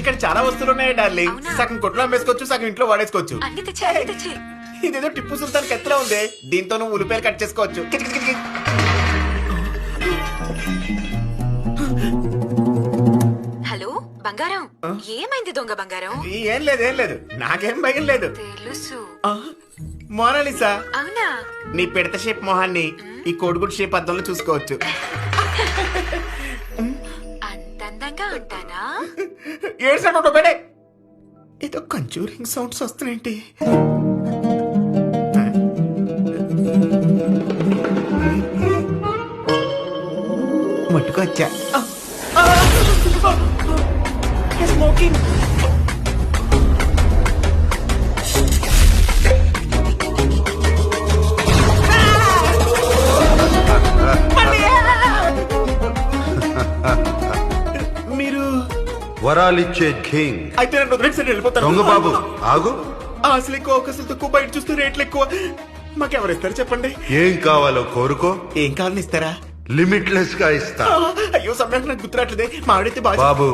ఇక్కడ చాలా వస్తువులు ఉన్నాయి డార్లింగ్. అవునా? సగం కొట్లో అమ్మేసుకోవచ్చు, సగం ఇంట్లో వాడేసుకోవచ్చు. అన్ని తెచ్చే ఇదేదో టిప్పు సుల్తాన్ కత్తిలా ఉంది. దీంతో నువ్వు ఉల్లిపాయలు కట్ చేసుకోవచ్చు. కిచ్ కిచ్ కిచ్ కిచ్. హలో బంగారం, ఏమైంది దొంగ బంగారం? ఏం లేదు నాకేం భయం లేదు. తెలుసు. మోనాలిసా, అవునా? నీ పిడత షేప్ మొహాన్ని ఈ కోడిగుడ్ షేప్ అద్దంలో చూసుకోవచ్చు. అంత అందంగా ఉంటానా? ఏడ్సాడు బేడే. ఏదో కంచూరింగ్ సౌండ్స్ వస్తున్నాయేంటి? ముట్టుకొచ్చా. స్మోకింగ్. మీరు వరాలిచ్చే కింగ్. అయితే నన్ను వదిలేసి వెళ్ళిపోతాను. దొంగ బాబు ఆగు. అసలు ఎక్కువ అవకాశాలు తక్కువ, బయట చూస్తే రేట్లు ఎక్కువ. మాకెవరిస్తారు చెప్పండి? ఏం కావాలో కోరుకో, ఏం కావాలని ఇస్తారా? లిమిట్లెస్ గా ఇస్తా. అయ్యో సమయానికి నాకు గుర్తురాట్లేదే. మా ఆవిడైతే బాగా. బాబు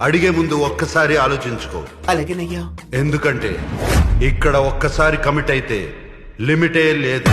అడిగే ముందు ఒక్కసారి ఆలోచించుకో. అలాగేనయ్యా. ఎందుకంటే ఇక్కడ ఒక్కసారి కమిట్ అయితే లిమిటే లేదు.